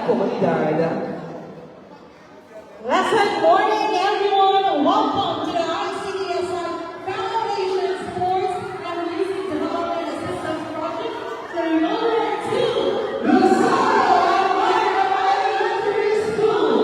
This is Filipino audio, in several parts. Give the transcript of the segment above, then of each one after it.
comunidad. Lesson morning, everyone. Welcome to the ICDSI Foundation Sports and Music Development Assistance Project Ceremony 2, Rosario Elementary School.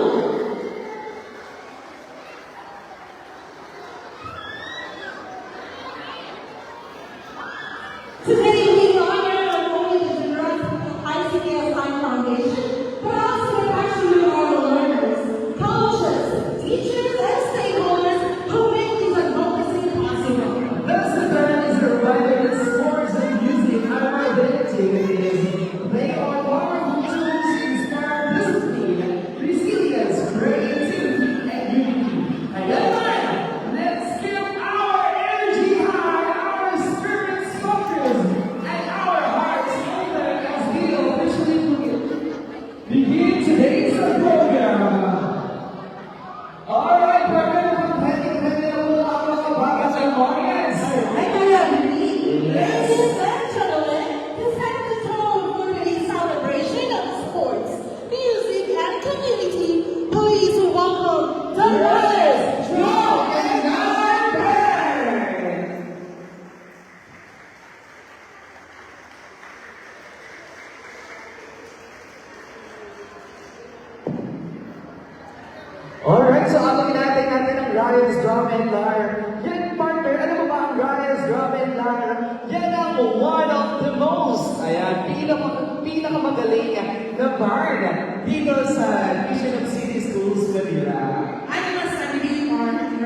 Today we honor not only the generous ICDSI Foundation, but also the passion of our learners, coaches, teachers, and stakeholders who make this advocacy possible. This event is provided with sports and music outdoor activities. They are powerful tools to inspire discipline, resilience, creativity, and unity. And let's keep our energy high, our spirits focused, and our hearts open as we officially begin today's program. Alright, we're going to pwede na po ang mga bata sa audience. Alright, ladies and gentlemen, to set the tone for today's celebration of sports, music, and community, please welcome the Brothers Drum and Nine Band. Alright, so abangin natin ang Ryan's Drum and Lyre. Yan, partner, ano mo ba ang Ryan's Drum and Lyre? Yan ang one of the most, pinakamagaling na bard dito sa Mission of City Schools, Manila. I must be honored.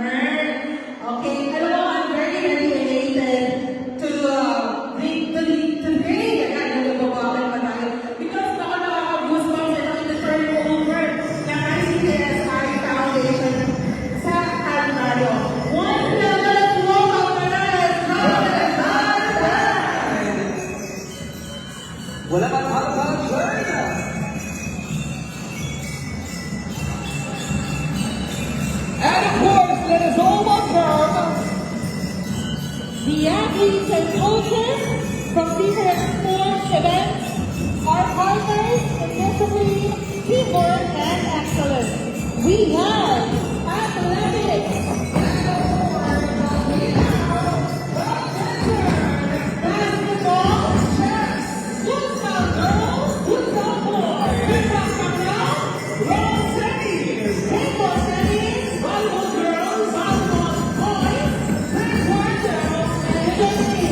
Okay, alam mo, I'm very elated to today. Ayan, nagbabagal pa tayo. Because nakaka-goosebumps ito in the turn over ng ICDSI Foundation sa Calvario. One level of welcome na rin. Wala kang halagang journey. And of course, let us all welcome The athletes and coaches from different sports events are partners in discipline, teamwork, and excellence. We have athletics, basketball, chess, futsal girls, futsal boys, futsal roll tennis, table tennis, volleyball girls, volleyball boys, taekwondo, and tennis.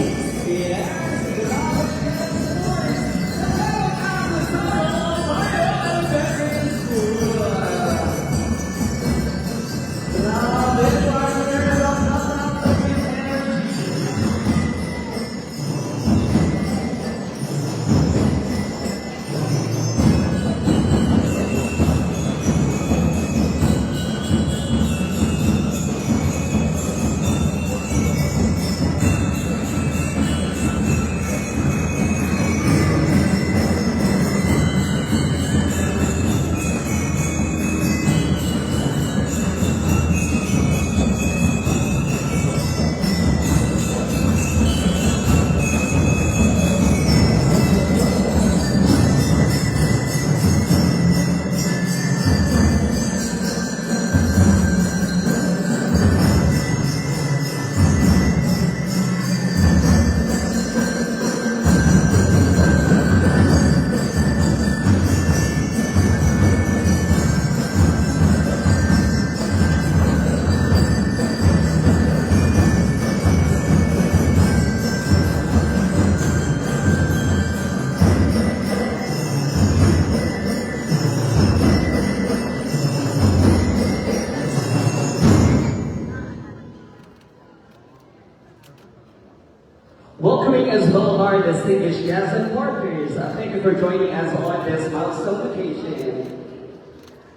Welcoming as well our distinguished guests and partners. Thank you for joining us on this milestone occasion.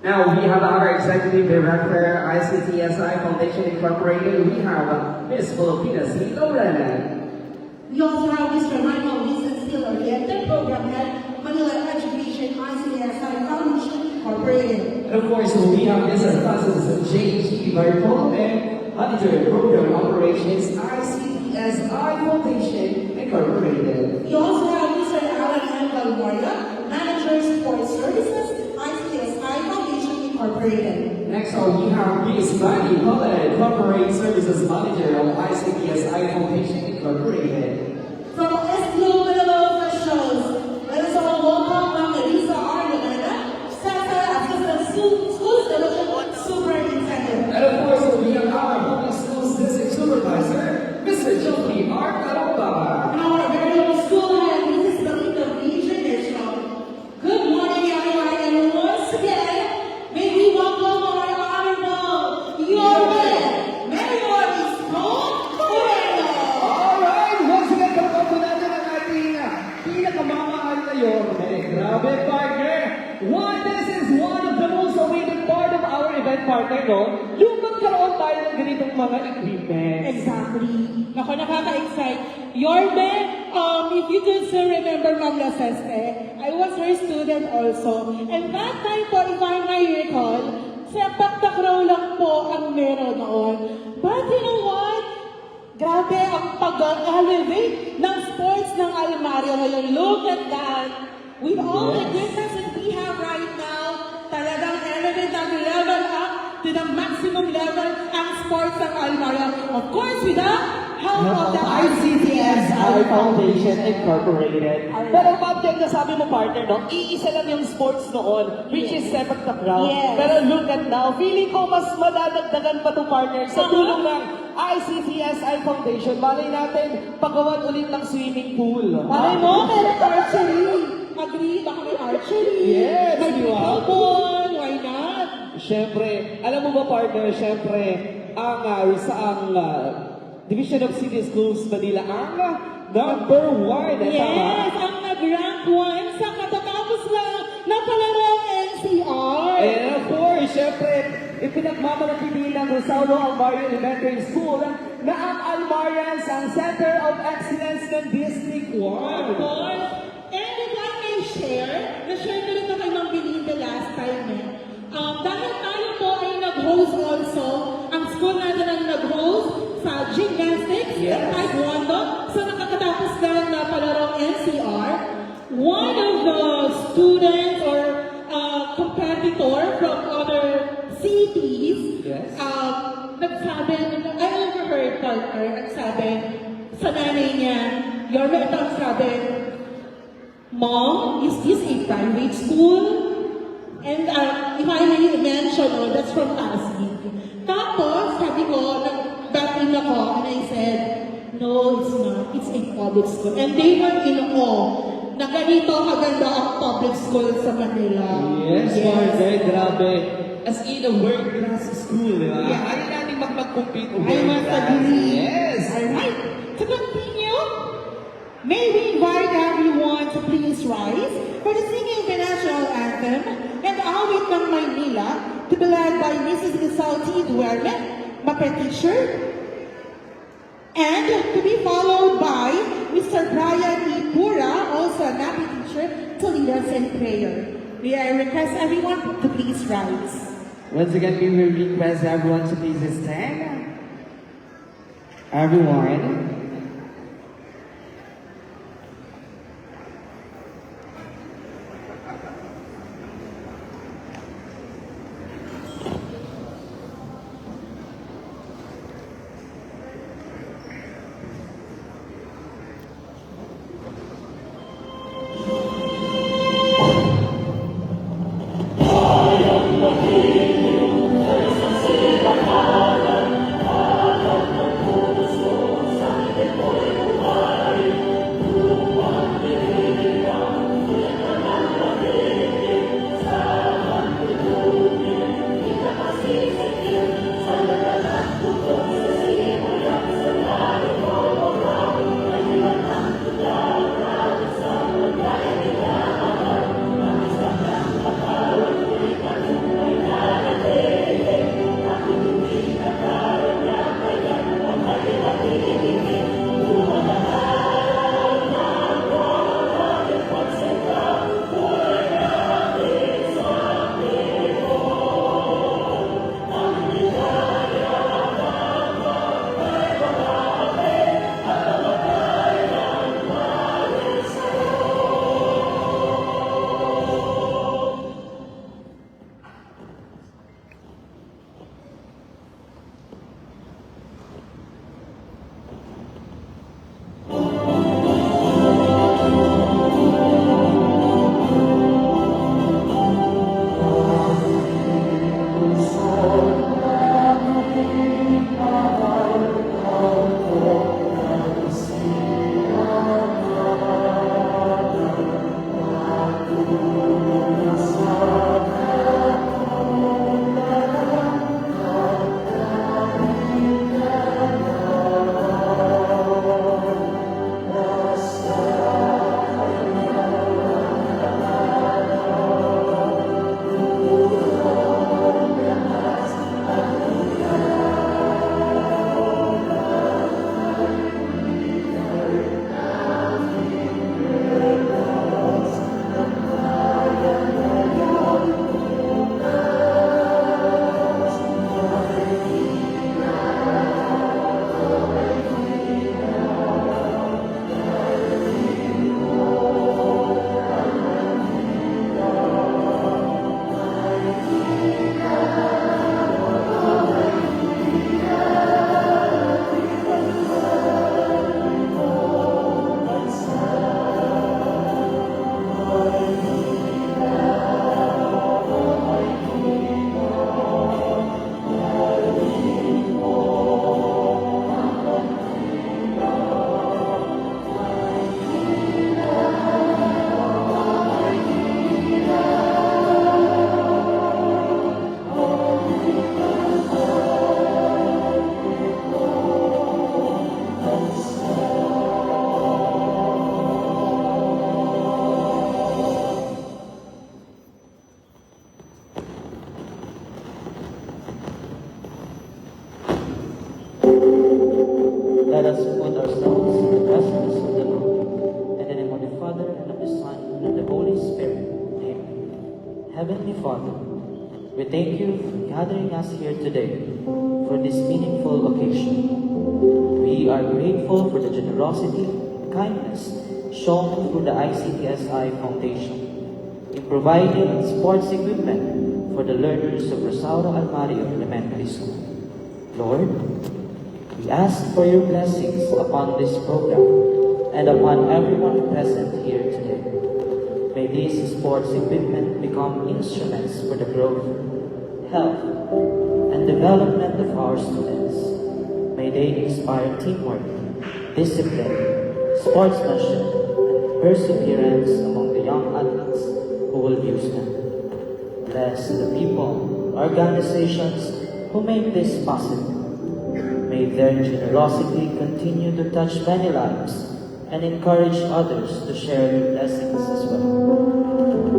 Now we have our Executive Director, ICTSI Foundation Incorporated. We have Ms. Filipina C. Lorena. We also have Mr. Michael Vincent Still-Oriented, Program Head, Manila Education, ICDSI Foundation Incorporated. And of course, we have Mr. Francis J.G. Bartolome, Manager, Program Operations, ICTSI Foundation Incorporated. We also have Mr. Alan M. Valmoria, Manager, Sports Services, Incorporated. Next up, we have Miss Manny Holland, Corporate Services Manager of ICPS Foundation Incorporated. From S Global Officials, let us all welcome Ma'am Elisa Arnolena, Center Assistant Schools Division Superintendent. And of course, we have our Public Schools District Supervisor, Mr. Joey R. Calamba. Our very own school head, Mrs. Benita Region National. Good morning, everyone, and once again, may we welcome our honorable, your man, Mayor Isko Moreno. Alright, once again, kapag po natin ang ating pinakamamahal na Yorme. Grabe, partner! This is one of the most awaited part of our event, partner, no? Yung magkaroon tayo ng ganitong mga equipment. Exactly. Ako, nakaka-excite. Yorme, if you could still remember Ma'am Laseste, I was her student also. And that time po, if I may recall, sepak takraw lang po ang meron noon. But you know what? Grabe ang pag-elevate ng sports ng Almario ngayon. Look at that. With all the equipment that we have right now, talagang elevate ang level up to the maximum level ang sports ng Almario. Of course, with the help of the ICTS Foundation Incorporated. Alright. Pero object na sabi mo, partner, no? Iisa lang yung sports noon, which is sepak takraw. Yes. Pero look at now, feeling ko mas madadagdagan pa to, partner, sa tulong ng ICTS Foundation. Malay natin, pagawan ulit ng swimming pool. Malay mo, meron archery. Agree, baka may archery. Yes, May di ba? pickleball, why not? Siyempre, alam mo ba, partner, siyempre, ang Division of City Schools Manila ang number 1. Yes, ang nag-rank 1 sa katatapos lang ng palarong NCR. And of course, syempre, ipinagmamalaki din ng Rosauro Almario Elementary School na ang Almarians ang Center of Excellence ng District 1. Of course. And if I may share, na-share ko rin na kay Ma'am Belinda last time dahil tayo po ay nag-host also, ang school natin ang nag-host sa gymnastics Yes. and taekwondo, sa nakakatapos lang na palarong NCR, one of the students or competitor from other cities, Yes. nagsabi, I overheard partner, nagsabi sa nanay niya, Yorme, ito ang sabi, Mom, is this a private school? And if I may mention, that's from Pasig. Tapos, sabi ko, nag-batting ako, and I said, no, it's not. It's a public school. And they were in awe na ganito kaganda ang public school sa Manila. partner, grabe. As in a world-class school, di ba? Yeah. Ayaw natin mag-compete I must agree. Yes. Alright, to continue, may we invite everyone to please rise for the singing of the national anthem and awit ng Maynila to be led by Mrs. Isalti Duerme, MAPE teacher, and to be followed by Mr. Brian E. Pura, also a MAPE teacher, to lead us in prayer. May I request everyone to please rise. Once again, we will request everyone to please stand. Everyone. Heavenly Father, we thank you for gathering us here today for this meaningful occasion. We are grateful for the generosity and kindness shown through the ICTSI Foundation in providing sports equipment for the learners of Rosauro Almario Elementary School. Lord, we ask for your blessings upon this program and upon everyone present here today. May these sports equipment become instruments for the growth, health, and development of our students. May they inspire teamwork, discipline, sportsmanship, and perseverance among the young athletes who will use them. Bless the people, organizations who make this possible. May their generosity continue to touch many lives and encourage others to share their blessings as well.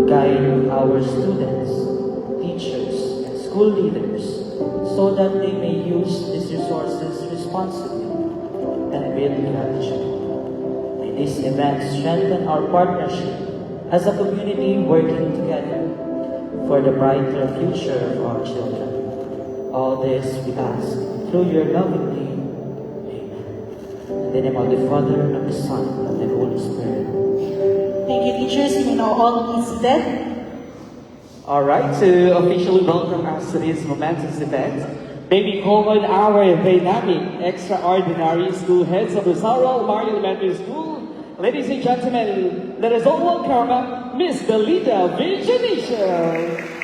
Guide our students, teachers, and school leaders so that they may use these resources responsibly and build gratitude. May this event strengthen our partnership as a community working together for the brighter future of our children. All this we ask through your loving name. In the name of the Father, and of the Son, and of the Holy Spirit. Thank you, teachers. You may now all be seated. All right, to officially welcome us to this momentous event, may we call on our dynamic, extraordinary school heads of Rosauro Almario Elementary School. Ladies and gentlemen, let us all welcome Miss Belita Virginicia.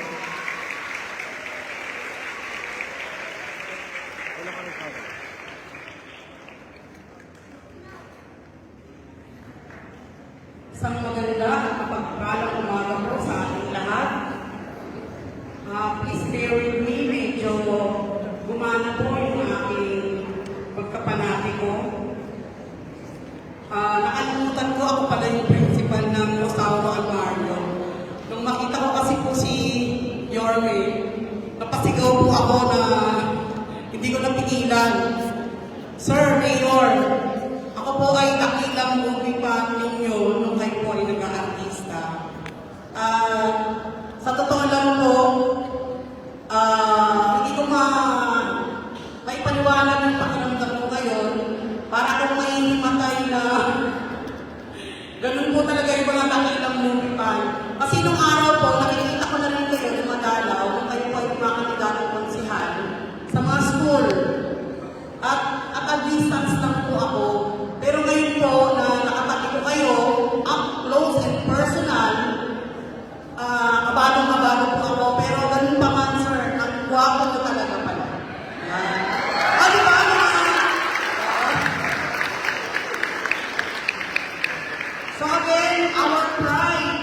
Isang maganda at mapagpalang umaga po sa ating lahat. Please bear with me, medyo gumana po yung aking pagkapanati ko. Nakalimutan ko ako pala yung principal ng Rosauro Almario. Nung makita ko kasi po si Yorme, napasigaw po ako na hindi ko napigilan. Sir Mayor, ako po ay dakilang movie fan ninyo nung kayo po ay nag-aartista. Sa totoo lang po, hindi ko maipaliwanag yung pakiramdam ko ngayon. Para akong may himatay na ganun po talaga yung mga dakilang movie fan. Kasi nung araw po, nakikita ko na rin kayo ng madalaw kung kayo po ay kumakandidat ng konsihan sa mga school. At a distance lang po ako. Pero ngayon po, na nakapati ko kayo, up close and personal, kabado po ako. Pero ganun pa man, sir, ang guwapo ko talaga pala. Di ba? So again, our pride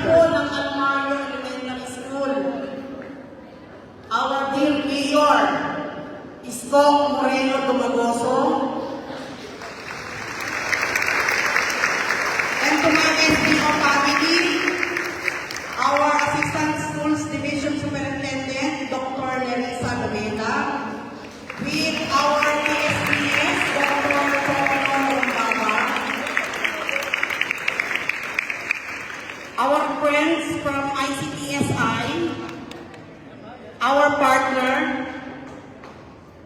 po ng Almario Elementary School. Our dear Mayor, Isko Moreno Dumagoso, and to my SBO family, our Assistant Schools Division Superintendent, Dr. Nerissa Lumena, with our PSDS, Dr. Tono Rumbaba, our friends from ICTSI, our partner,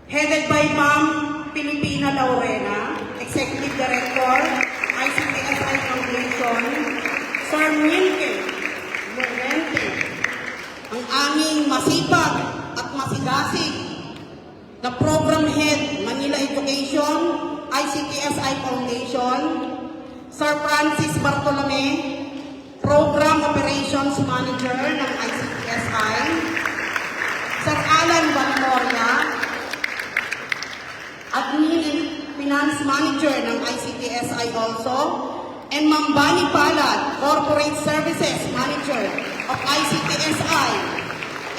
headed by Ma'am Pilipina Laurena, Executive Director, ICTSI Foundation, Sir Milke Lorente, ang aming masipag at masigasig na Program Head, Manila Education, ICTSI Foundation, Sir Francis Bartolome, Program Operations Manager ng ICTSI, Sir Alan Valmoria, Admin and Finance Manager ng ICTSI also, and Ma'am Bani Palad, Corporate Services Manager of ICTSI,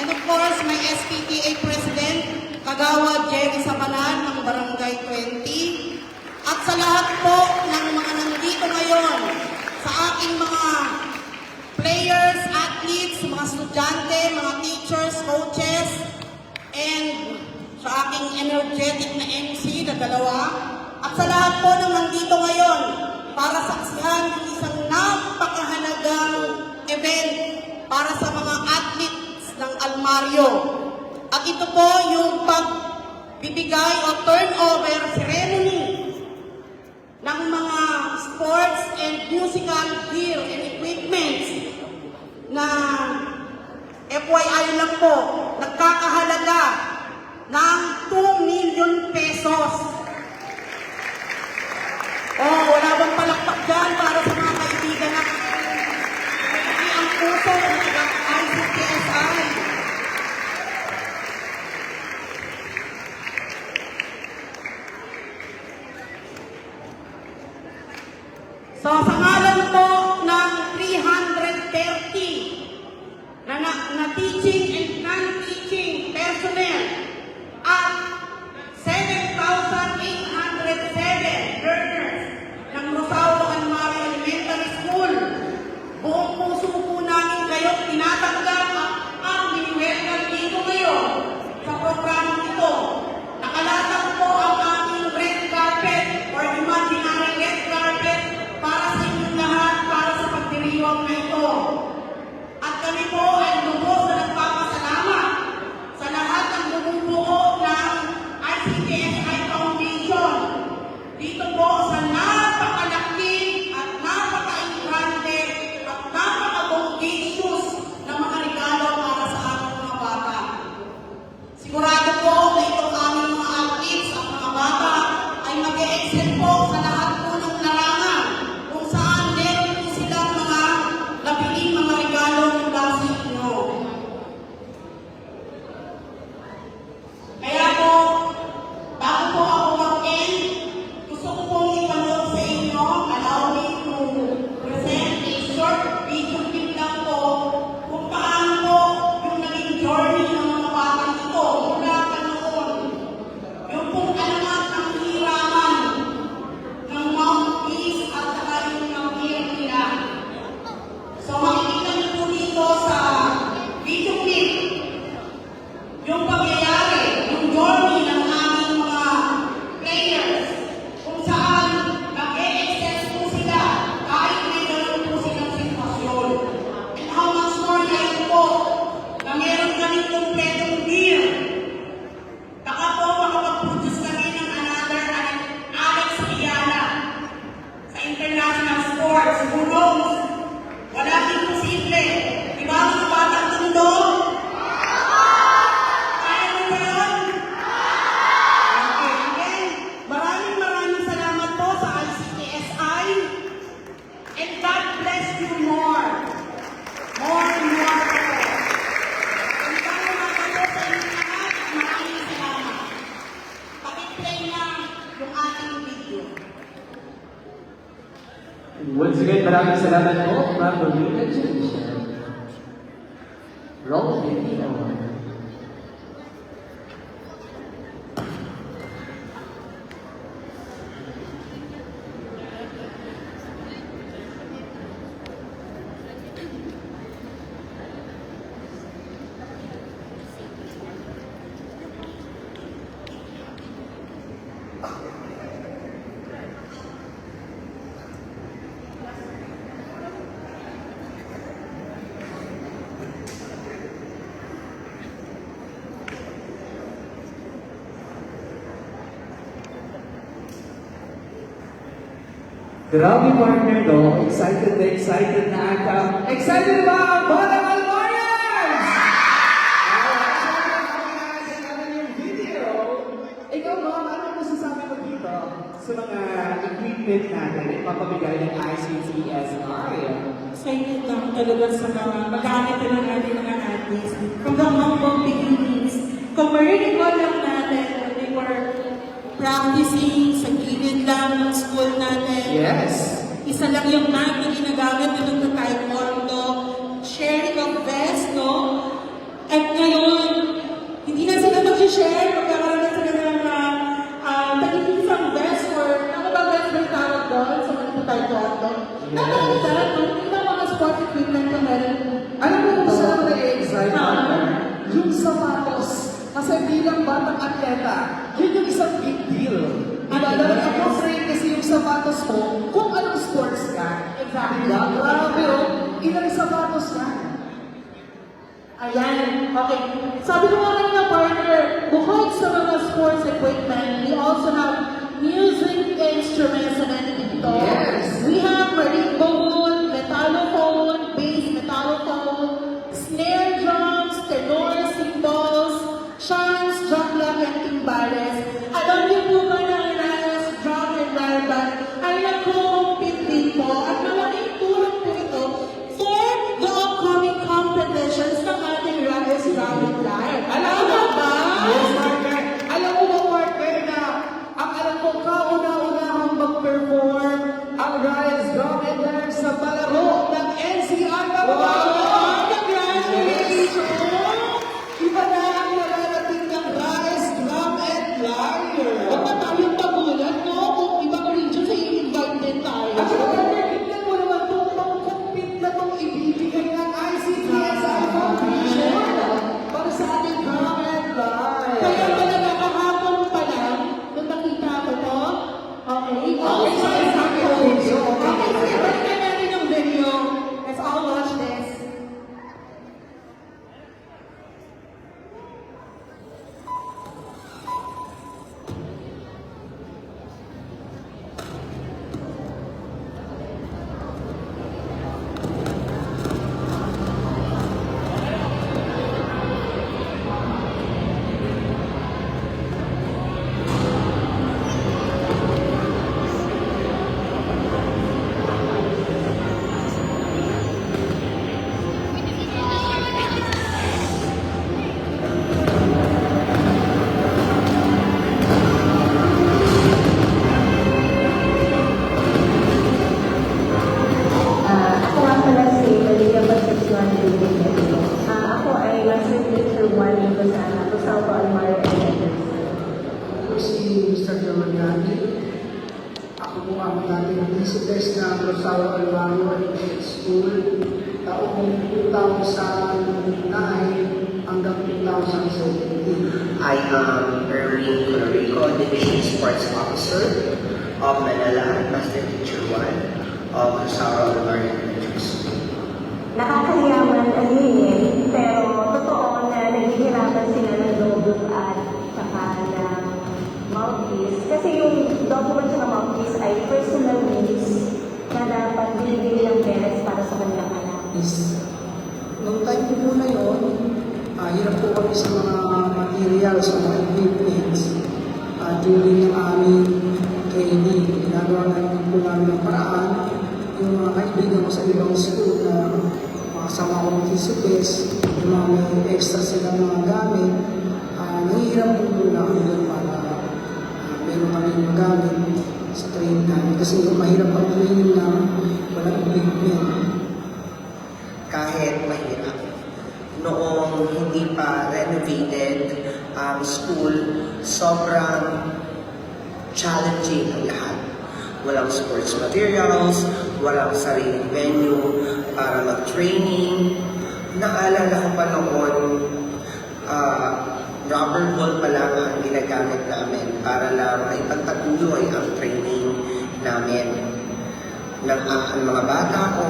and of course, my SPTA President, Kagawad Jerry Sabanan ng Barangay 20, at sa lahat po ng mga nandito ngayon, sa aking mga players, athletes, mga estudyante, mga teachers, coaches, and sa aking energetic na MC na dalawa, at sa lahat po ng nandito ngayon para saksihan ng isang napakahalagang event para Mario. At ito po yung pagbibigay o turnover ceremony ng mga sports and musical gear and equipment na FYI lang po, nagkakahalaga ng 2 million pesos. Oh, wala bang palakpak dyan para sa mga kaibigan na hindi ang puso ng ICTSI. So, sa ngalan po ng 330 na teaching and non-teaching personnel at 7,807 learners ng Rosario Almari Elementary School, buong puso po namin kayo tinatanggap at biniwelcome dito ngayon sa programang ito. Nakalatag po ang aming red carpet or imaginary red carpet para sa inyong lahat, para sa pagdiriwang na ito. At kami po ay lubos na nagpapasalamat sa lahat ng bumubuo ng ICTSI Foundation dito po sa napakalaki at napaka-importante at napaka-bongacious na mga regalo para sa ating mga bata. Sigurado po na itong aming mga athletes at mga bata ay mag-e-excel po sa lahat po ng larangan kung saan meron po silang mga napiling mga regalo mula sa inyo. Kaya po, bago po ako mag-end, gusto ko pong itanong sa inyo, allow me to present a short video clip lang po kung paano po yung naging journey ng mga batang ito mula pa noon. Yung pong alamat ng hiraman ng Mount Peace at saka yung nangyayari nila. So makikita niyo po dito sa video clip yung pangyayari, yung journey ng aming mga players kung saan nag-e-excess po sila kahit may ganun po silang sitwasyon. And how much more ngayon po na meron kami kompletong gear. Baka po makapag-produce kami ng another Alex Ayala sa international sports. Who knows? Wala din posible. Diba mga batang tundo? Kaya mo ba yun? Okay, again, maraming salamat po sa ICTSI and God bless you more. More and more po. And salamat po sa inyo lahat at maraming salamat. Pakiplay na yung ating video. Once again, maraming salamat po, Ma'am Marina Janisha. Roll video. Grabe partner, no? Excited na at excited ba Batang Almarians? Yung video. Ikaw, ma'am, ano masasabi mo dito sa mga equipment natin at papabigay ng ICTSI? Excited lang talaga sa mga magamit na ng ating mga athletes. From the humble beginnings, kung marirecall lang natin when they were practicing sa gilid lang ng school natin. Yes. Isa lang yung mat na ginagamit na nung taekwondo, sharing of vest, no? At ngayon, hindi na sila mag-share, magkakaroon na sila ng tag-iisang vest or ano ba vest na tawag doon sa mga taekwondo? Nakakita, hindi na mga sport equipment na meron. Alam mo kung saan ako na-excite, partner? Yung sapatos. Kasi bilang batang atleta, yun yung isang big deal. Diba? Dapat appropriate kasi yung sapatos mo kung anong sports ka. Exactly. Diba? Grabe, oh. Ilang sapatos ka? Ayan, okay. Sabi ko nga kanina, partner, bukod sa mga sports equipment, we also have music instruments na nandito. Yes. We have marimba wood, metallophone, bass metallophone, snare drums, tenor, cymbals, shawms, drumlock, and timbales. Alam niyo po ba na ang Rayas Drum and Lyre Band ay nag-compete din po at malaking tulong po ito for the upcoming competitions ng ating Rayas Drum and Lyre. Alam mo ba? Yes, partner. Alam mo ba, partner, na ang alam ko kauna-unahang mag-perform ang Rise Drum and Lyre sa palaro ng NCR na Iba na ang nararating ng Rise Drum and Lyre. Huwag na tayong pagulat, no? Kung ibang regions ay i-invite din tayo. At saka, partner, tignan mo naman itong pang-compete na itong ibibigay ng ICTSI Foundation para sa ating Drum and Lyre. Kaya talaga kahapon pa lang, nung nakita ko to, okay, Okay, sorry, sabi ko video. Okay, sige, balikan natin yung video. Let's all watch this. Ako nga pala si Maria Concepcion Duque. Ako ay Master Teacher 1 dito sa Rosalba Almar Elementary. Ako si Mr. Giovanni. Ako po ang dating principes ng Rosario Alvaro Elementary School taong 2009 hanggang 2017. I am Erwin Colorico, Division Sports Officer of Manila, Master Teacher 1 of Rosario Alvar Elementary School. Nakakahiyaman aminin, pero totoo na naghihirapan sila ng notebook at saka ng mouthpiece. Kasi yung document sa mouthpiece ay personal needs na dapat binibigay ng parents para sa kanilang anak. Is, noong time ko po na yun, hirap po kami sa mga materials, sa mga equipments. During yung aming training, ginagawa namin po namin ng paraan. Yung mga kaibigan ko sa ibang school na mga sama ko participants, yung mga may extra silang mga gamit, nahihirap po muna kami doon para meron kami magamit sa training namin. Kasi mahirap ang training na walang equipment. Kahit mahirap. Noong hindi pa renovated ang school, sobrang challenging ang lahat. Walang sports materials, walang sariling venue para mag-training. Naalala ko pa noon, rubber ball pa lang ang ginagamit namin para lang ay pagpatuloy ang training namin ng mga bata ko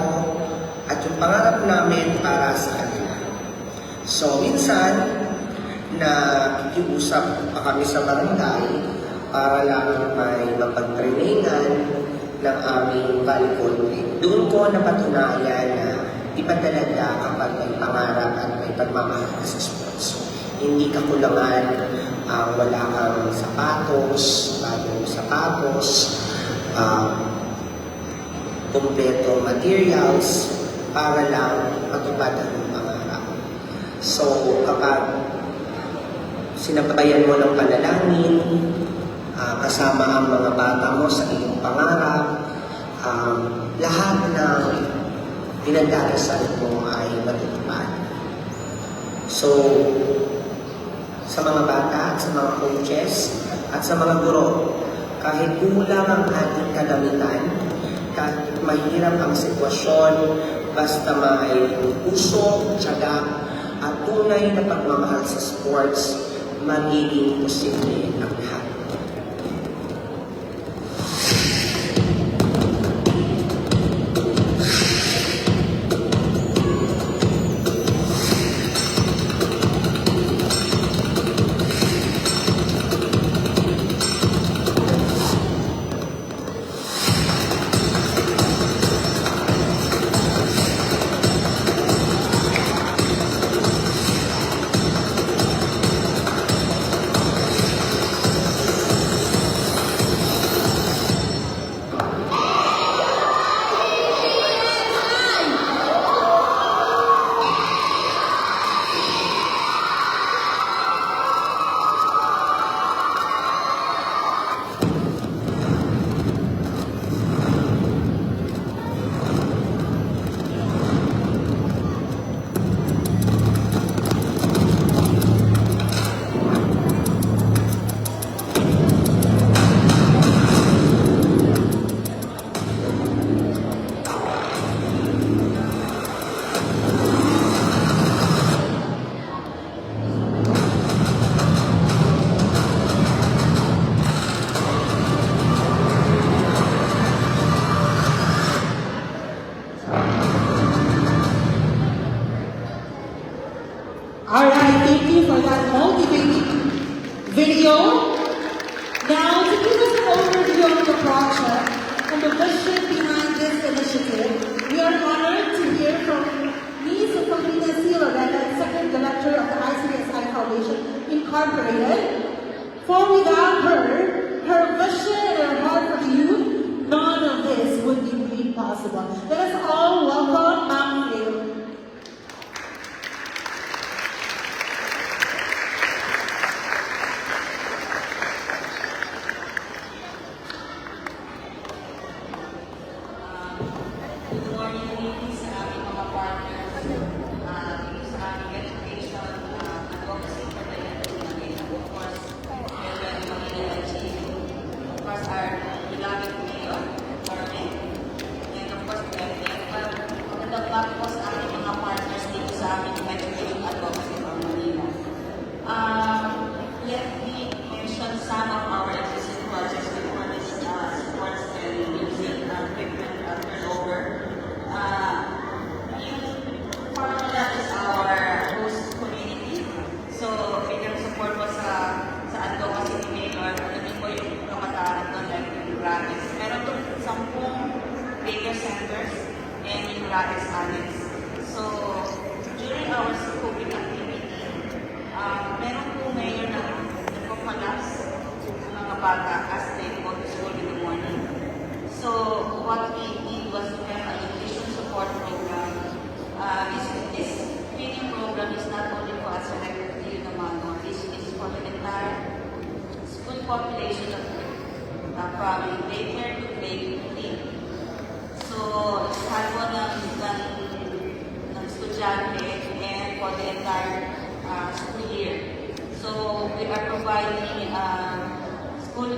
at yung pangarap namin para sa kanila. So, minsan, nakikiusap pa kami sa barangay para lang may mapag-trainingan ng aming volleyball team. Doon ko napatunayan na di pa talaga kapag may pangarap at may pagmamahal sa sports. Hindi kakulangan ang wala kang sapatos, bagong sapatos, kumpleto materials para lang matupad ang pangarap. So, kapag sinabayan mo ng panalangin, kasama ang mga bata mo sa iyong pangarap, lahat ng pinagdarasal mo ay matutupad. So, sa mga bata at sa mga coaches at sa mga guro, kahit kulang ang ating kalamitan, kahit mahirap ang sitwasyon, basta may puso, tiyaga, at tunay na pagmamahal sa sports, magiging posible ang lahat. that motivating video. Now, to give us an overview of the project and the vision behind this initiative, we are honored to hear from Ms. Paulina C. Lorena, Executive Director of the ICTSI Foundation Incorporated. For without her vision and her heart for the youth, none of this would be made possible. Let us all welcome Ma'am Phil. Good morning, ladies, sa aming mga partners, dito sa aming education, advocacy for the young, of course, Melody Manila of course, our beloved mayor, Carmen, and of course, magandang gabi po sa aming mga partners dito sa aming education advocacy for Manila. Let me mention some of our existing projects before this sports and music equipment turnover. Yung formula is our host community. So, bigyan support po sa advocacy ni Mayor. Ano po yung kamataan doon, like yung Ratis. Meron po 10 bigger centers and yung Ratis Annex. So, during our COVID activity, meron po Mayor na nagpapalas ng mga bata as they go to school in the morning. So, what we did was to have a nutrition support program. This feeding program is not only for us selected to naman, this is for the entire school population of from daycare to grade 3. So, lahat po ng estudyante and for the entire school year. So, we are providing school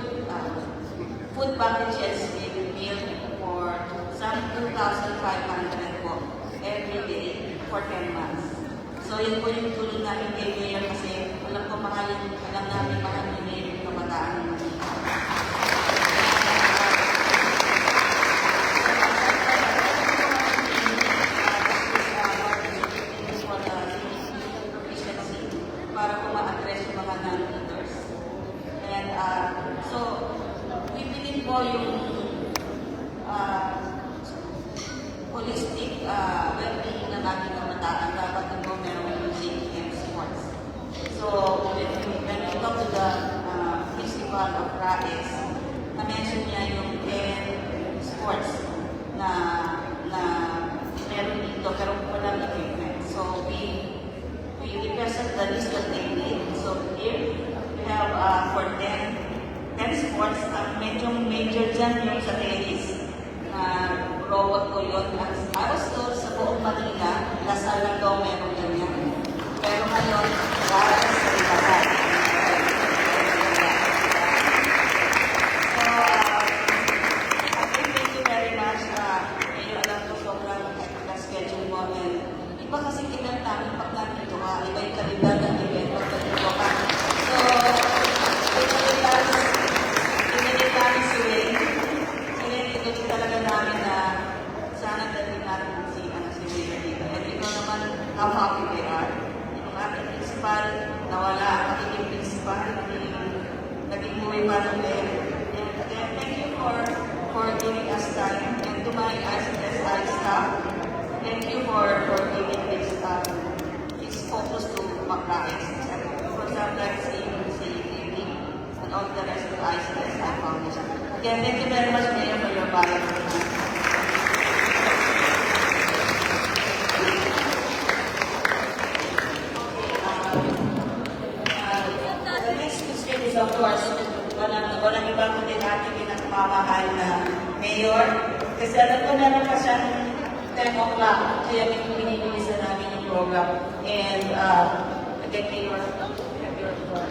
food packages with meal for some 2,500 po every day for 10 months. So, yun po yung tulong namin kay Mayor kasi alam ko alam namin mga yung kabataan naman. Para po ma-address yung mga non-leaders. And so, we believe po yung holistic well-being ng ating kabataan dapat na po meron music and sports. So, when we talk to the principal of Ratis, na-mention niya yung 10 sports na meron dito pero walang equipment. So, we represent the list that they need. So here, we have for 10 sports, medyo major dyan yung sa tennis. Robot ko yun. I was told sa buong Manila, Lasal lang daw meron ganyan. Pero ngayon, Ratis sa Ilahan. So, thank you very much. Ngayon, alam ko sobrang schedule mo. And iba kasi ilan namin pag nandito ka, iba yung kalidad ng event pag nandito ka. So, pinilit namin si Wayne. Ito talaga namin na sana dating natin si Wayne dito. And ikaw naman, how happy we are. Yung ating principal, nawala ang ating principal, naging buhay pa ng Wayne. And again, thank you for giving us time. And to my ICTSI staff, thank you for giving this focus to Macraes. For example, si Amy and all the rest of the ICTSI Foundation. Again, thank you very much, Mayor, for your valuable time. The next question is, of course, walang iba kundi natin pinagmamahal na Mayor. Kasi alam ko meron pa siyang 10 o'clock, kaya pinipilisan namin yung program. And again, Mayor, have your floor.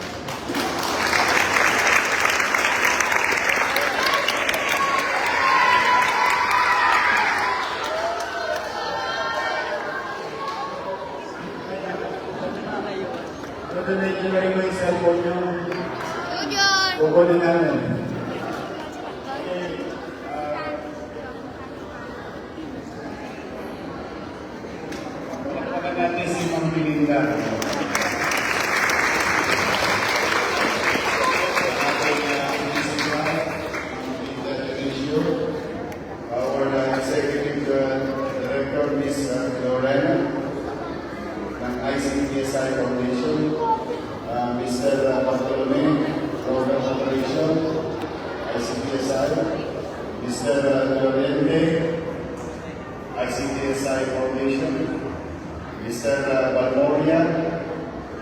Donate nyo rin yung cellphone nyo. Kukunin namin. Natin si Ma'am Belinda. ICTSI Foundation, Mr. Bartolome, Program Operation, ICTSI, Mr. Llorente, ICTSI Foundation, Mr. Balmoria,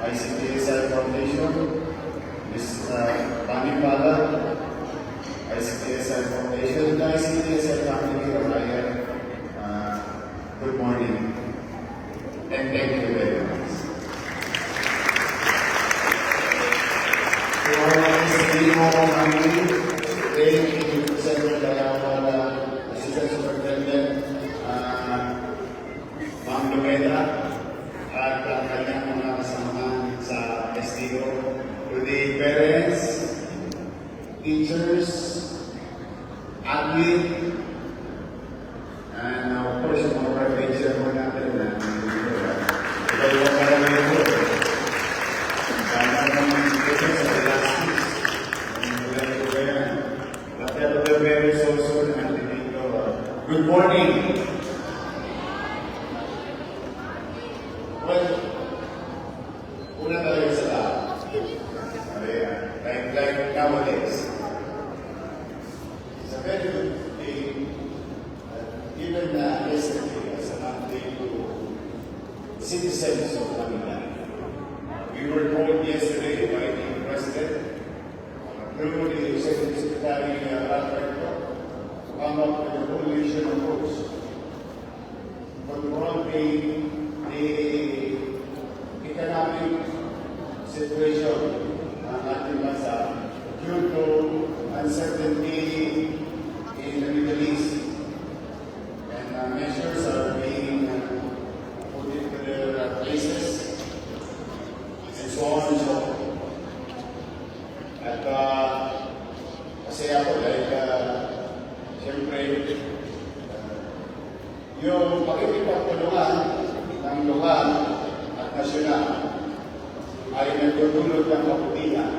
ICTSI Foundation, Ms. Panipala, ICTSI Foundation, the ICTSI family from here. Good morning, and thank you very much. To our SDO family, thank you to Senator Ayala, Assistant Superintendent, Ma'am Lumeda, at kanyang mga kasama sa SDO, to the parents, teachers, admin, and of course, yung mga private sermon natin na iba-iba pa lang ito. Sana naman ito sa elastic. Whatever the very so-so na dito. Good morning. Well, una talaga sa lahat. Like nowadays. It's a very good day. Given yesterday as an update to citizens of Manila. We were told yesterday by the President, through the Secretary Alberto, to come up with a coalition approach confronting the economic situation ng ating bansa due to uncertainty in the Middle East. And measures are being put into their places and so on and so on. At kasi ako dahil siyempre yung pakikipagtulungan ng lokal at nasyonal ay nagtutulog ng kabutihan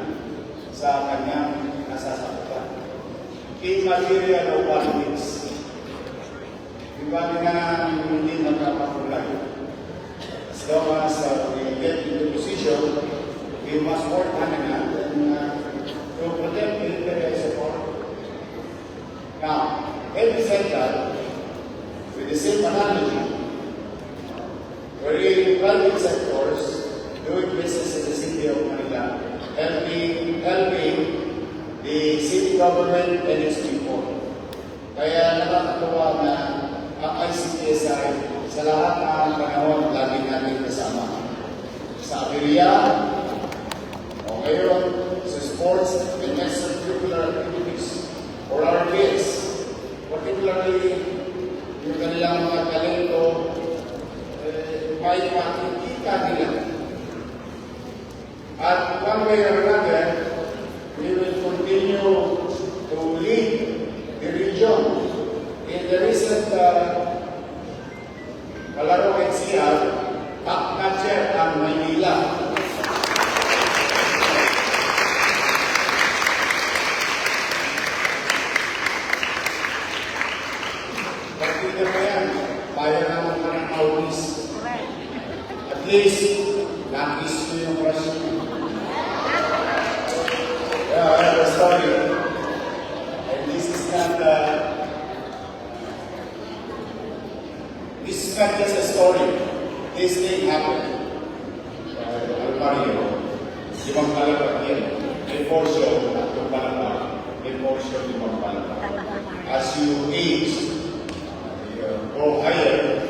sa kanyang nasasakupan. Immaterial of politics. Iba na hindi magkakakulay. As long as we get into position, we must work hand in hand to protect the interests of all. Now, every sector, with the same analogy, wherein private sectors doing business in the city of Manila, helping the city government and its people. Kaya nakakatuwa na ang ICTSI sa lahat ng panahon lagi natin kasama. Sa Abiria, o ngayon sa sports and extracurricular activities for our kids, particularly yung kanilang mga talento, may makikita nila. At one way or another, we will continue to lead the region. In the recent Kalaro NCR, top-notcher ang Maynila. Pagkita pa yan, bayan naman pa ng autis. At least, nakis ko yung crush mo. Yeah, I have a story. And this is not just a story. This thing happened. Almario, limang palapag yan. May portion at yung palapag. May portion limang palapag. As you age, go higher,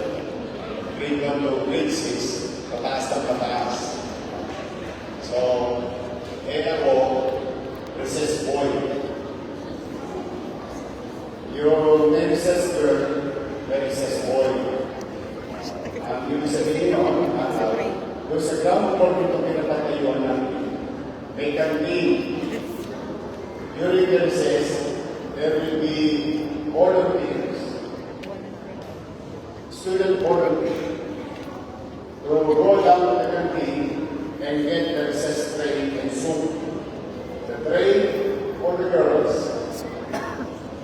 grade 1 to grade 6, pataas na pataas. So, ako, recess boy. Yung recess girl, recess boy. Yung sabihin noon, yung sa ground floor nito pinapatayuan natin, may canteen. During the recess, there will be volunteers, student volunteers, to go down to the canteen and get the recess tray and soup. The tray for the girls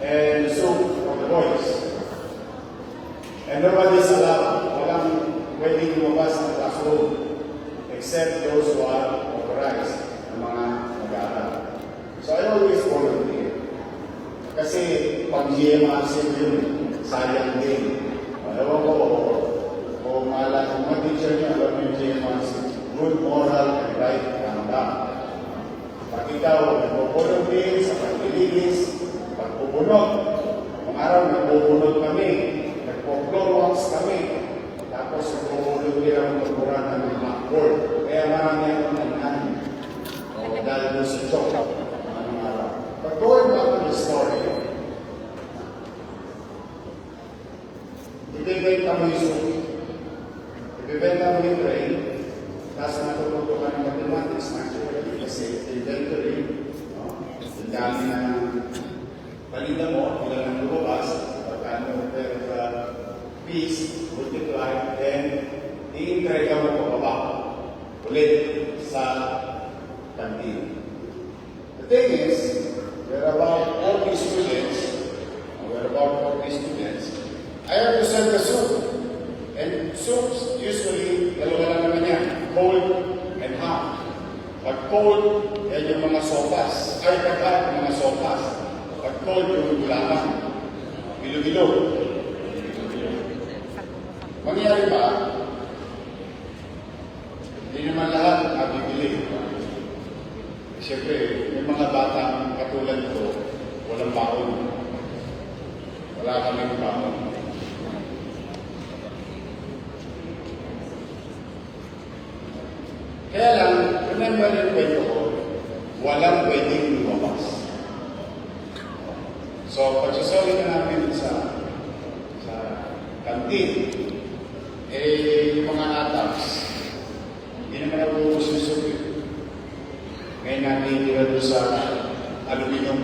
and soup for the boys. And nobody's allowed. Walang pwedeng lumabas ng classroom. except those who are authorized ng mga mag-aaral. So I always volunteer. Kasi pag GMRC yun, sayang din. Ewan ko, kung mga teacher niya, alam mo yung GMRC, good moral and right conduct. Pag ikaw nagpo-volunteer sa paglilinis, pagpupunod, kung araw nagpupunod kami, nagpo-floor walks kami, tapos nagpo-volunteer ang pagpuran ng mga board. Kaya marami akong nangyari. Dahil doon sa joke, anong araw. But going back to the story, ibibenta mo yung soup, ibibenta mo yung train, tapos natututo ka ng mathematics, naturally, kasi inventory, ang dami na balita mo, ilan ang lumabas, pagkano per piece, multiply, then i-entrega mo pababa ulit sa kantin. The thing is, we're about 40 students, I have to sell the soup. And soups, usually, dalawa lang naman yan, cold and hot. Pag cold, yan yung mga sofas. Ay, pag hot, yung mga sofas. Pag cold, yung gulaman. Bilo-bilo. Mangyari ba? Hindi naman lahat nabibili. Siyempre, may mga batang katulad ko, walang baon. Wala kaming baon. Kaya lang, remember yung kwento ko, walang pwedeng lumabas. So, pagsasawi na namin sa kantin, yung mga ataks, hindi naman ako susubi. Ngayon natin tira doon sa aluminum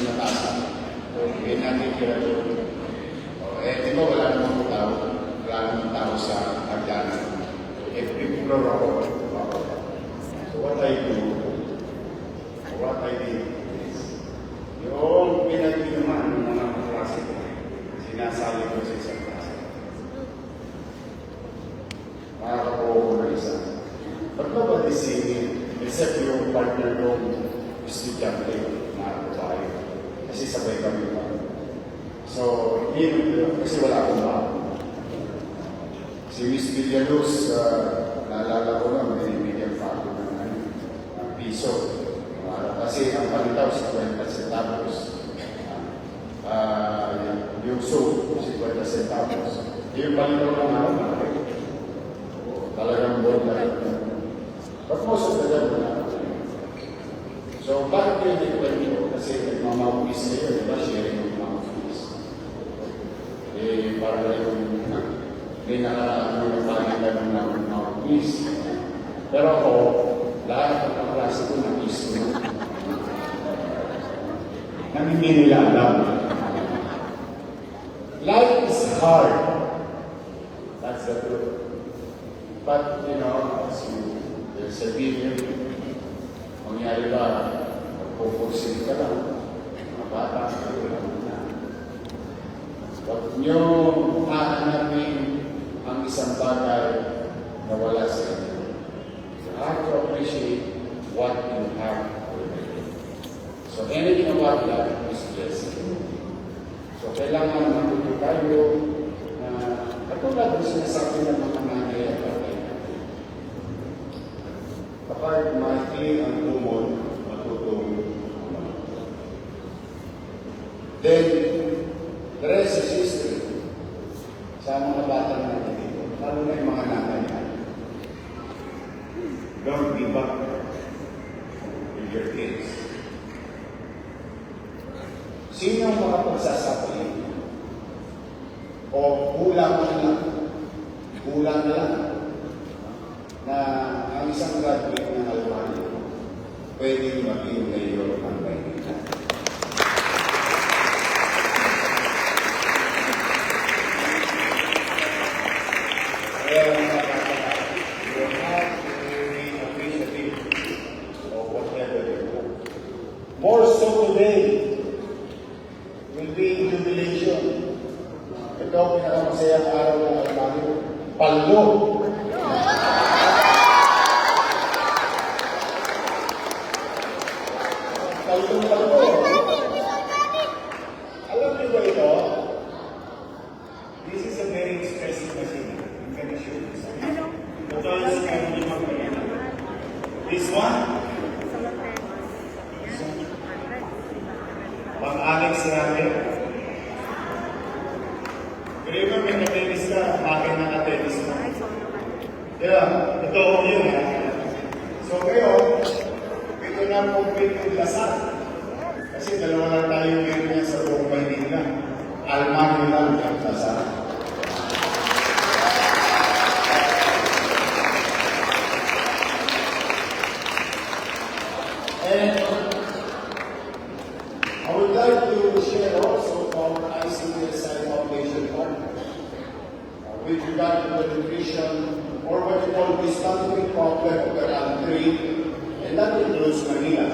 na tasa. Ngayon natin tira doon. Di ba wala namang tao? Wala namang tao sa hagdanan. Every floor ako. So what I do is, yung pinag-inuman ng mga klase ko, sinasali ko sa isang klase. Makakakuha ko na isa. Ba't ba ba disingin? Except yung partner kong estudyante na babae. Kasi sabay kami pa. So, kasi wala akong bago. Si Miss Villaluz, naalala ko lang, binibigyan pa ako ng piso. Kasi ang palitaw sa 50 centavos. Yung soup, 50 centavos. Yung palitaw lang ako, talagang board na rin. But most of the time, wala. So, bakit yun yung kwento? Kasi nagmamawis kayo, di ba? Sharing yung mawis. Para yung may nakaraan ng pagkakaan ng mawis. Pero ako, lahat ng klase ko ng iso. Hindi nila alam. Life is hard. That's the truth. But, as there's a video, mangyari ba, magpupursin ka lang, mga bata, huwag nyo hahanapin ang isang bagay na wala sa inyo. You have to appreciate what you have already. So anything about that is blessing. So kailangan matuto tayo na katulad ng sinasabi ng mga nanay at tatay. Kapag maikli ang tumon, matutong. Then, the rest is history. Sa mga batang natin dito, lalo na yung mga nanay natin. Don't give up with your kids. Sino ang makapagsasabi o kulang na lang na ang isang graduate ng Almario pwedeng maging mayor ng Maynila? Kaya you have to be appreciative of whatever you do. More so today, will be jubilation. Ito ang pinakamasayang araw ng Almario. Paldo! one? Mag-Alex natin. Remember, may na-tennis ka, akin na na-tennis mo. Yeah, ito yun. So ngayon, ito na complete yung lasal. Kasi dalawa lang tayo ngayon sa buong Maynila. Almano lang ang lasal. And I would like to share also our ICTSI Foundation partner with regard to the nutrition or what you call the stomach problem of the country, and that includes Manila.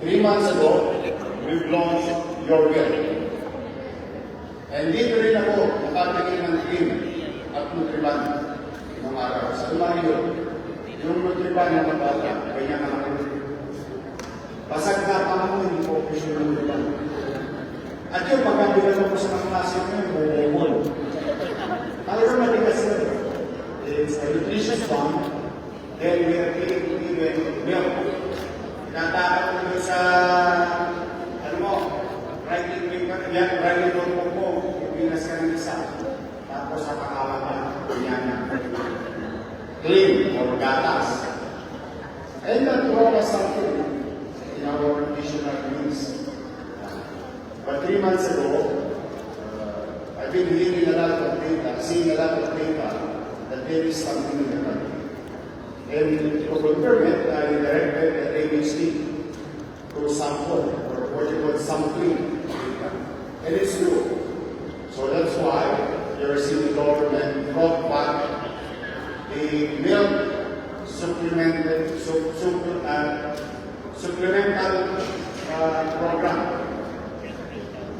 3 months ago, we've launched Your Will. And dito rin ako nakabigay ng team at Nutriban ng araw. Sa Mario, yung Nutriban ng mga bata, ganyan na ako. Basag na pa ako, hindi ko official ng Nutriban. At yung pagkabilan ko sa mga klase ko yung Bobol. Ayaw matigas na. It's a nutritious one. Then we are giving milk. Tatakat mo doon sa, ano mo, writing paper, yan, writing notebook mo, pinas ka ng isa. Tapos sa pangalan ka, yan na. Clean or gatas. And that brought us something in our nutritional needs. But 3 months ago, I've been reading a lot of data, seeing a lot of data, that there is something in the country. And to confirm it, I directed the ABC to sample, or what you call sampling data. And it's true. So that's why your city government brought back the milk supplemental program.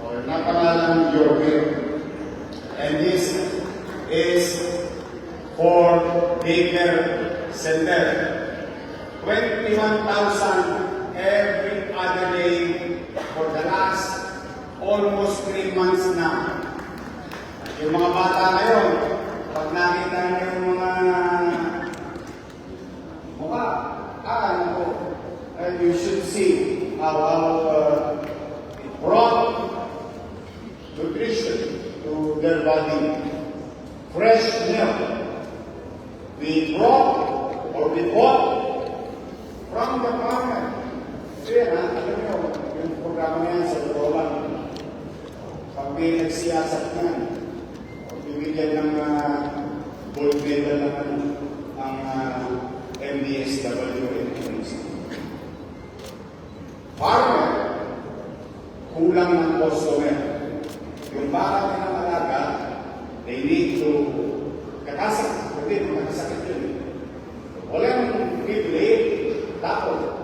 Or napangalan Your Will. And this is for daycare center. 21,000 every other day for the last almost 3 months na. Yung mga bata ngayon, pag nakita nyo yung mga mukha, ano ko, and you should see how it brought nutrition to their body. Fresh milk. We brought or we bought from the farmer. Kaya alam nyo, yung programa yan sa Loroban, pag may nagsiyasat na, bibigyan ng gold medal ng ang MDSW. Farmer, kulang ng customer. Yung baka pinangalaga, they need to kakasak. Hindi, makasakit yun. Walang bibili, tapos.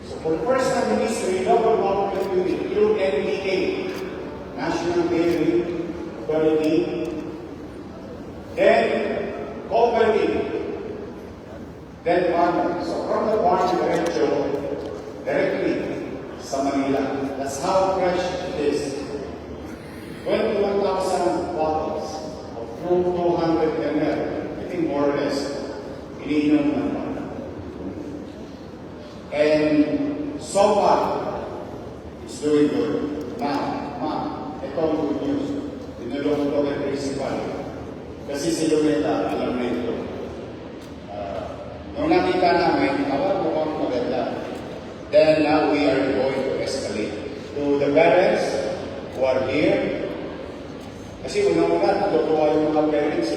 So for the first time in history, local government unit, through NDA, National Dairy Authority, then cooperative, then farmer. So from the farm directly sa Manila. That's how fresh it is. 21,000 bottles of 200 ml, I think more or less, iniinom ng bata. And so far, it's doing good. Now, ma'am, ito ang good news. Tinulong ko kay principal. Kasi si Luneta, alam na ito. Nung nakita namin, mo kang maganda. Then now we are going to escalate to the parents who are here. Kasi unang-una, natutuwa yung mga parents.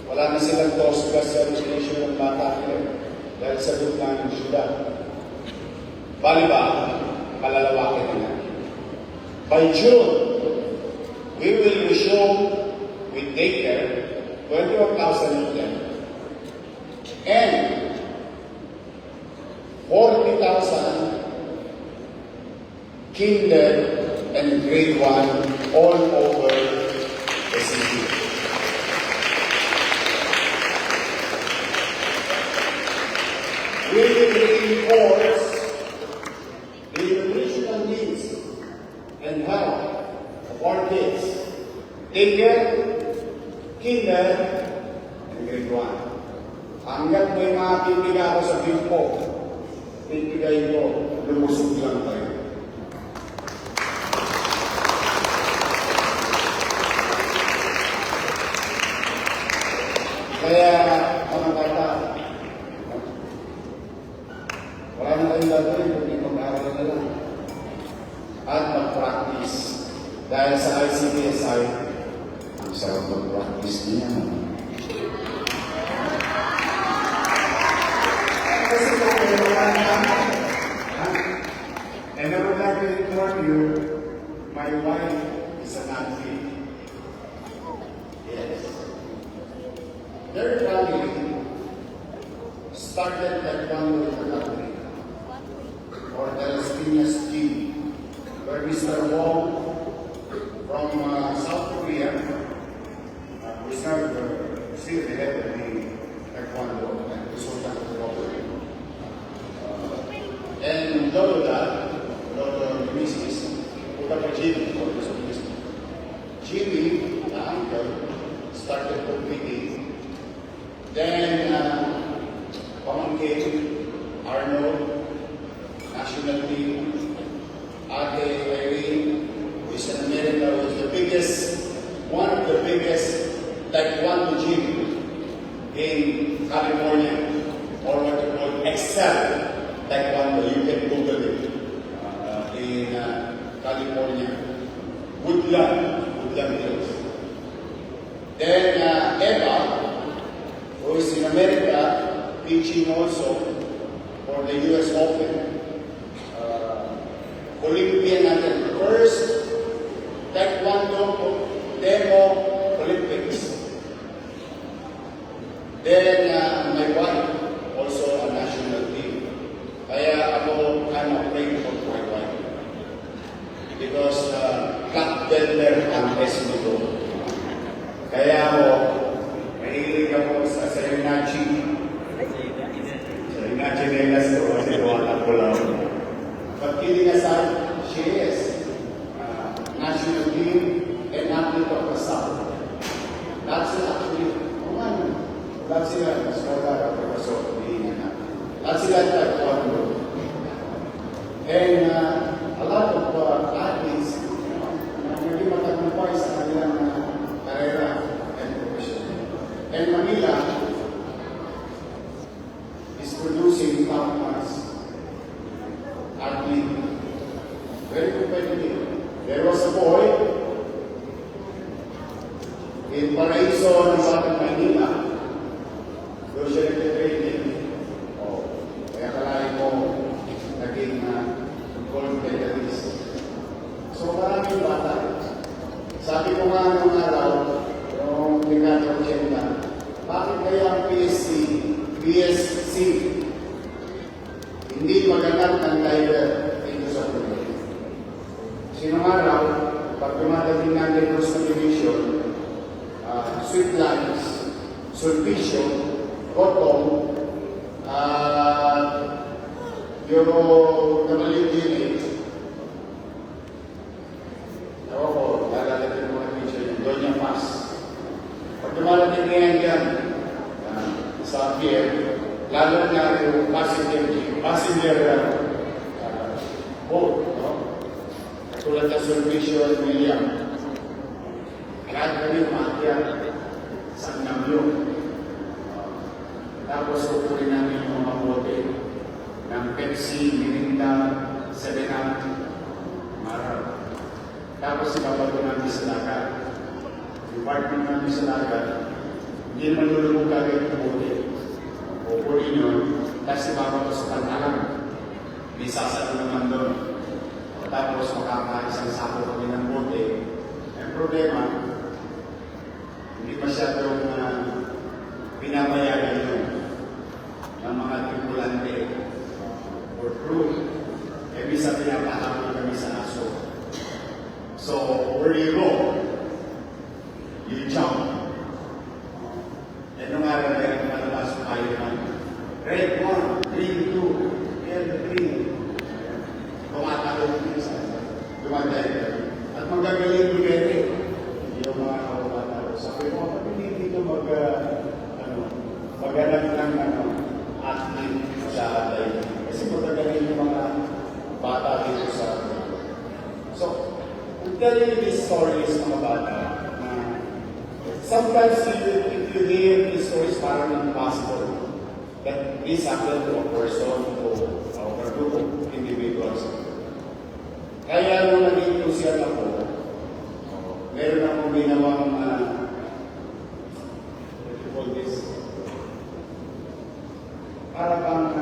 Wala na silang tosgas sa education ng bata nila. Dahil sa gitna ng syudad. Bali ba, palalawakin na. By June, we will resume with daycare 21,000 of them. And 40,000 kinder and grade 1 all over the city. We will reinforce the nutritional needs and health of our kids. Daycare, kinder, and grade 1. hanggat may makikinig ako sa bimpo, pipigay ko, lumusog lang tayo. Kaya, mga bata, wala na kayong gagawin, kundi mag-aaral na lang. At mag-practice. Dahil sa ICTSI, ang sarap mag-practice niya. Kasi kung meron na, and I would like to inform you, my wife is an athlete. Yes. Their family started taekwondo in the country, or the Las Piñas team, where Mr. Wong from South Korea, we started still the head of the taekwondo and the Sultan of the World. And Lolo Mrs. Puta pa Jimmy, Jimmy, the uncle, started competing. Then, Pamangkin, Arnold, national team, Ate Irene, who is in America, was the biggest, one of the biggest taekwondo gym in California, or what you call Excel Taekwondo. You can Google it in California, Woodland Hills. Then Eva, who is in America, teaching also for the US Open. Olympian natin. First Taekwondo Demo Olympics. Then my wife, also a national team. Kaya ako kind of praying for my wife. Because Kat Bedler ang esmito. Kaya ako, mahilig ako sa Serinachi. Serinachi Nelas ko kasi wala ko lang. But kidding aside, she is national team and athlete of the South. That's actually, that's sila, scholar of the South. That's sila taekwondo. And a lot of athletes, hindi matagumpay sa kanilang karera and profession. And Manila is producing top-class athlete. Very competitive. There was a boy in Paraiso ng Batang Manila. Doon siya nag-training. Kaya kalahin mo naging gold medalist. So maraming bata. Sabi ko nga nung araw, yung dekada 80, bakit kaya ang PSC hindi maganap ng driver dito sa Pilipinas? Sinong araw, pag dumadating natin sa division, sweet lines, sulpicio, cotton, yung WDA, ako po, lalalatin mo natin siya yung Doña Paz. Pag dumadating ngayon dyan, sa pier, lalo na yung passenger boat, no? Katulad ng Sulpicio at William. Lahat kami umakyat sa Namyo. Tapos kukunin namin yung mga bote ng Pepsi, Mirinda, 7-Up, Mara. Tapos ibabato namin sa dagat. Yung partner namin sa dagat, hindi manulunog agad yung bote. Kukunin yun, tapos ibabato sa pantalan. May sasalo naman doon. Tapos makakaisang sako kami ng bote. Ang problema, hindi masyadong binabayaran yun ng mga tripulante or crew. Eh, bisa pinapahamon kami sa aso. So, where you go, you jump. And nung araw na yung malabas ng fireman, red 1, green 2, yellow 3. Tumatakot din sa dumaday. At magagaling mo gani yung mga kababata. Sabi ko, pag hindi dito mag-anak ng athlete sa life. Kasi magagaling yung mga bata dito sa So, I'm telling you these stories, mga bata, na sometimes if you hear these stories, parang impossible that this happened to a person or a group of individuals. Kaya nung naging crucial ako, meron akong ginawang what do you call this? Para bang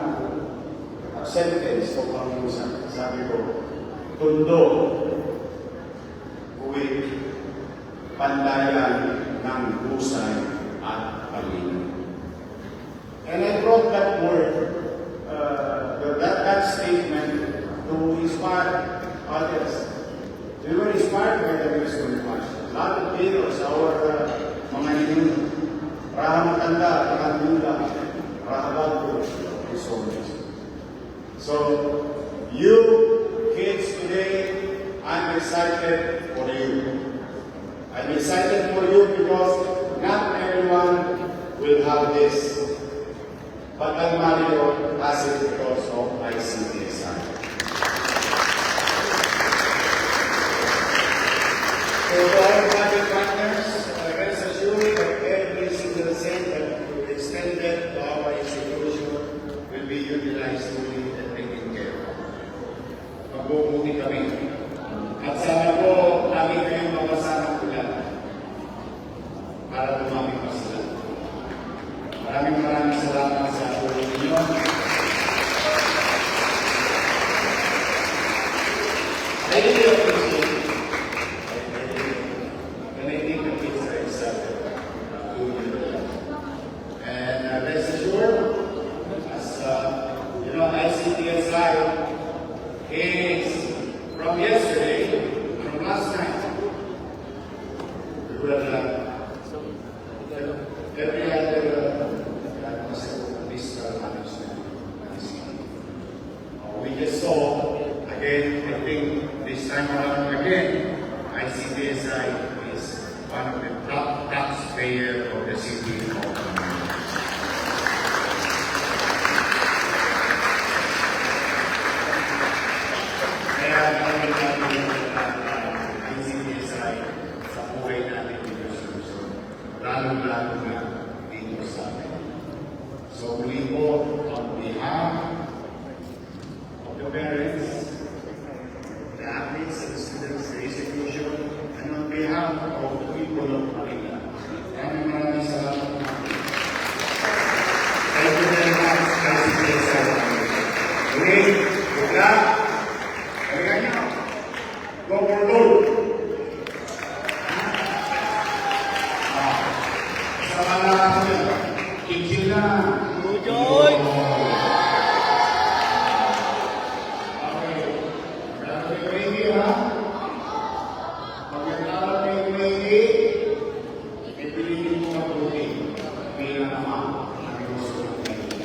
sentence o pang sabi ko, tundo, with pandayan ng husay at palino. And I brought that word, that statement to inspire others. We were inspired by the wisdom of God. A lot of heroes, our mga ninyo, Raha Matanda, Raha Mula, Raha Bago, and so on. So, you kids today, I'm excited for you. I'm excited for you because not everyone will have this. But Mario has it because of ICTSI. So to all project partners, rest assured that every single cent that you extended to our institution will be utilized fully and taken care of. Magbubungi kami. At sana po, lagi kayong mapasama ulan para dumami pa sila. Maraming salamat sa tulong ninyo. I really appreciate it. And I think the kids are excited to do that. And rest assured, as ICTSI is from yesterday, from last night, we will every other fiscal management. We just saw again, I think this time around again, ICTSI is one of the top taxpayers of the city of Manila. Kaya namin ICTSI sa buhay natin dito sa Luzon, lalo-lalo na dito sa amin. So we all, on behalf of the parents, the athletes, and the students, the institution, and on behalf of the people of Manila, maraming salamat. Thank you very much, ICTSI. Okay, good luck. Go for gold. Sama na Kinsil na. Joy! Okay. Magkakaroon kayo ready, ha? Magkakaroon kayo ready. Ipipiliin mo mabuti bilang ama ng gusto ng Manila.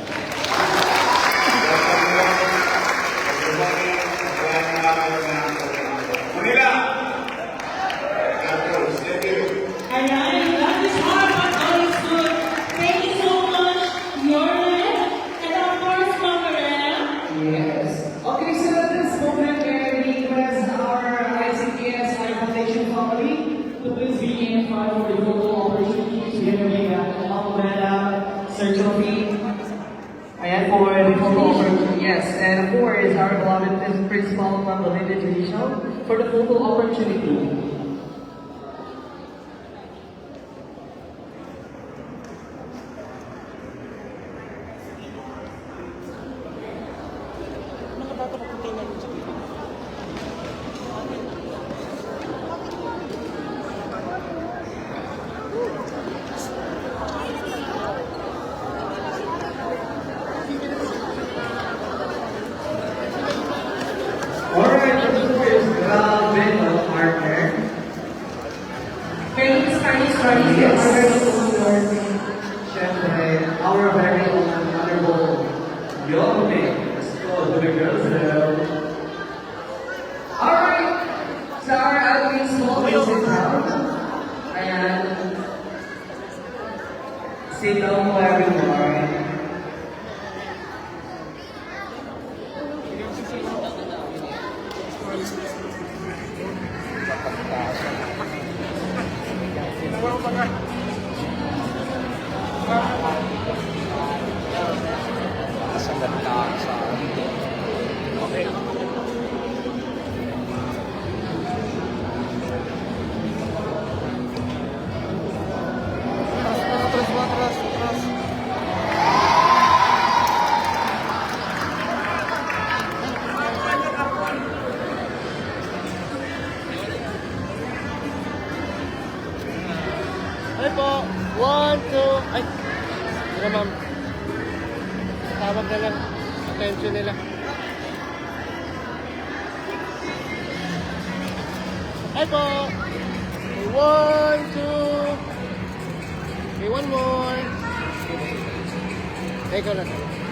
Manila! Ayan, that is hard, but all is good. Thank you so much, Yorlen, and of course, Mama Rhea. Yes. Okay, so at this moment, we request our ICTSI Foundation family to please be in front for the photo opportunity together with Almeda, Sir Joby. Ayan for the photo opportunity. Yes, and of course, our beloved Principal from Belinda Judicial for the photo opportunity. Alright, this is Galvin partner. Can you Spanish studies? Yes. Our very own honorable Yome. Let's go to the girls now. Alright, so our athletes will sit down. Ayan. Sit down po everyone. Ay po, 1, 2, ay, ano ma'am, tawag na lang, attention nila. Ay po, okay, 1, 2, okay, one more. Ikaw na.